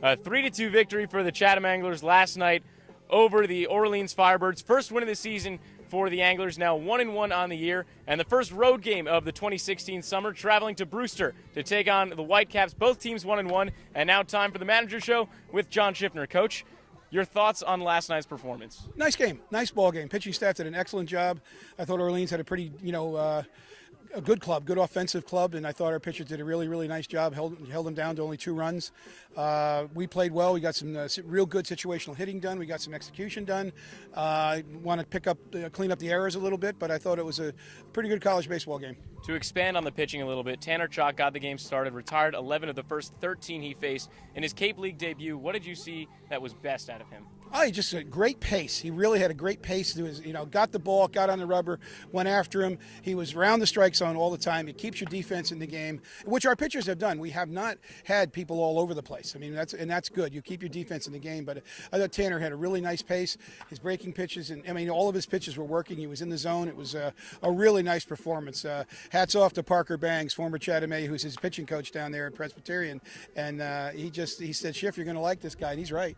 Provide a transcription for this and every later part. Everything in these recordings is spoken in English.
A 3-2 victory for the Chatham Anglers last night over the Orleans Firebirds. First win of the season for the Anglers, now 1-1 on the year, and the first road game of the 2016 summer, traveling to Brewster to take on the Whitecaps. Both teams 1-1, and now time for the Manager Show with John Schiffner. Coach, your thoughts on last night's performance? Nice game, nice ball game. Pitching staff did an excellent job. I thought Orleans had a pretty, a good club, good offensive club, and I thought our pitchers did a really, really nice job, held them down to only 2 runs. We played well. We got some real good situational hitting done. We got some execution done. Want to clean up the errors a little bit, but I thought it was a pretty good college baseball game. To expand on the pitching a little bit, Tanner Chalk got the game started, retired 11 of the first 13 he faced. In his Cape League debut, what did you see that was best out of him? Oh, he just a great pace. He really had a great pace. He was, got the ball, got on the rubber, went after him. He was around the strike zone all the time. It keeps your defense in the game, which our pitchers have done. We have not had people all over the place. I mean, that's good. You keep your defense in the game. But I thought Tanner had a really nice pace. His breaking pitches, and all of his pitches were working. He was in the zone. It was a really nice performance. Hats off to Parker Bangs, former Chatham, who's his pitching coach down there at Presbyterian, and he said, "Schiff, you're going to like this guy," and he's right.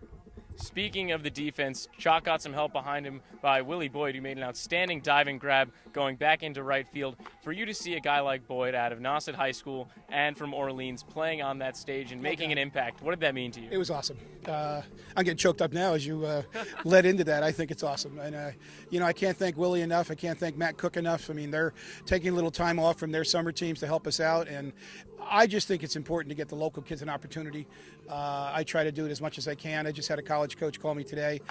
Speaking of the defense, Chalk got some help behind him by Willie Boyd, who made an outstanding diving grab going back into right field. For you to see a guy like Boyd out of Nauset High School and from Orleans playing on that stage and making an impact, what did that mean to you? It was awesome. I'm getting choked up now as you led into that. I think it's awesome. And, I can't thank Willie enough. I can't thank Matt Cook enough. I mean, they're taking a little time off from their summer teams to help us out. And I just think it's important to get the local kids an opportunity. I try to do it as much as I can. I just had a college coach call me today,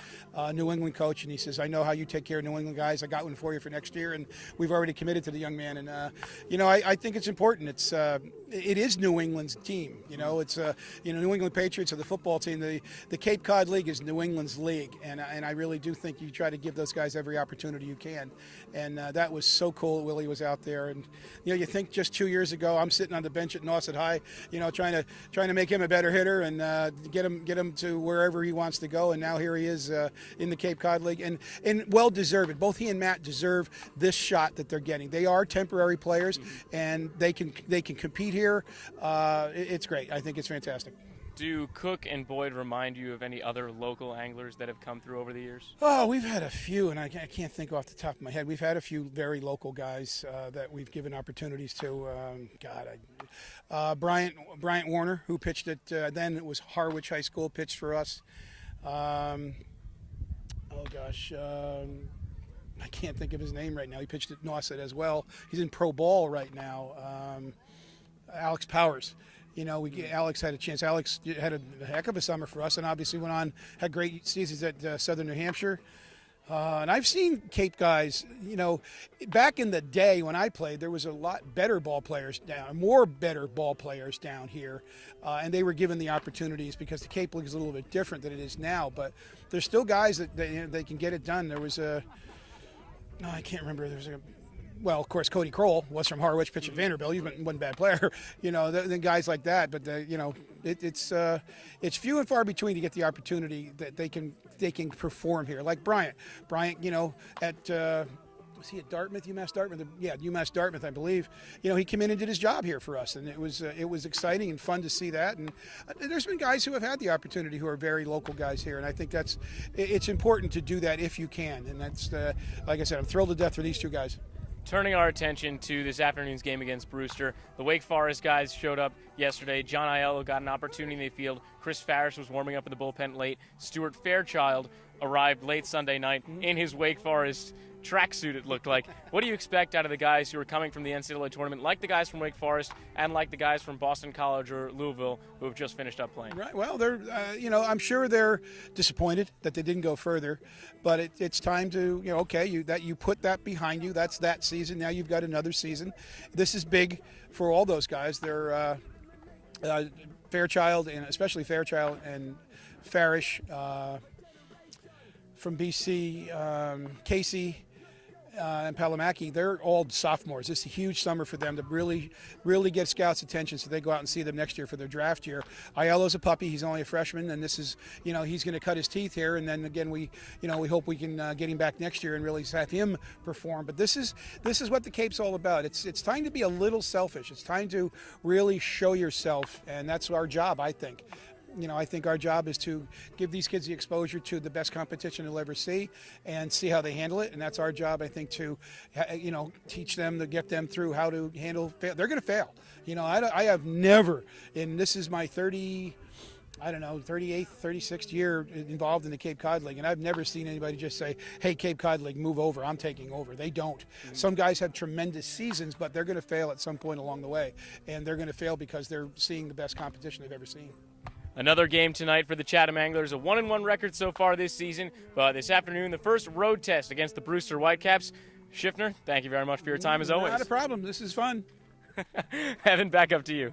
New England coach, and he says, "I know how you take care of New England guys. I got one for you for next year," and we've already committed to the young man. And I think it's important. It is New England's team. It's New England Patriots are the football team. The Cape Cod League is New England's league, and I really do think you try to give those guys every opportunity you can. And that was so cool. Willie was out there, and you think just 2 years ago, I'm sitting on the bench at Nauset High, trying to make him a better hitter and get him to wherever he wants to go. And now here he is in the Cape Cod League, and well deserved. Both he and Matt deserve this shot that they're getting. They are temporary players, and they can compete here. It's great. I think it's fantastic. Do Cook and Boyd remind you of any other local anglers that have come through over the years? Oh, we've had a few, and I can't think off the top of my head. We've had a few very local guys that we've given opportunities to. Bryant Warner, who pitched at then it was Harwich High School, pitched for us. I can't think of his name right now. He pitched at Nauset as well. He's in pro ball right now. Alex Powers. Alex had a chance. Alex had a heck of a summer for us, and obviously had great seasons at Southern New Hampshire. And I've seen Cape guys, back in the day when I played, there was a lot better ball players more better ball players down here, and they were given the opportunities because the Cape League is a little bit different than it is now. But there's still guys that they can get it done. There was I can't remember. Well, of course, Cody Kroll was from Harwich, pitched at Vanderbilt. He wasn't one bad player, the guys like that. But it's few and far between to get the opportunity that they can perform here. Like Bryant, at was he at Dartmouth, UMass Dartmouth? Yeah, UMass Dartmouth, I believe. He came in and did his job here for us, and it was exciting and fun to see that. And there's been guys who have had the opportunity who are very local guys here, and I think it's important to do that if you can. And that's like I said, I'm thrilled to death for these two guys. Turning our attention to this afternoon's game against Brewster, the Wake Forest guys showed up yesterday. John Aiello got an opportunity in the field. Chris Farish was warming up in the bullpen late. Stuart Fairchild arrived late Sunday night in his Wake Forest tracksuit, it looked like. What do you expect out of the guys who are coming from the NCAA tournament, like the guys from Wake Forest and like the guys from Boston College or Louisville who have just finished up playing? Right. Well, they're, I'm sure they're disappointed that they didn't go further, but it's time to, you put that behind you. That's that season. Now you've got another season. This is big for all those guys. They're Fairchild, and especially Fairchild and Farish from BC, Casey, and Palomaki, they're all sophomores. This is a huge summer for them to really, really get scouts' attention so they go out and see them next year for their draft year. Aiello's a puppy. He's only a freshman, and this is, he's going to cut his teeth here. And then again, we hope we can get him back next year and really have him perform. But this is what the Cape's all about. It's time to be a little selfish. It's time to really show yourself, and that's our job, I think. I think our job is to give these kids the exposure to the best competition they'll ever see and see how they handle it. And that's our job, I think, to, teach them, to get them through how to handle fail. They're going to fail. I have never, and this is my 38th, 36th year involved in the Cape Cod League, and I've never seen anybody just say, hey, Cape Cod League, move over, I'm taking over. They don't. Mm-hmm. Some guys have tremendous seasons, but they're going to fail at some point along the way, and they're going to fail because they're seeing the best competition they've ever seen. Another game tonight for the Chatham Anglers, a 1-1 record so far this season, but this afternoon, the first road test against the Brewster Whitecaps. Schiffner, thank you very much for your time as always. Not a problem. This is fun. Evan, back up to you.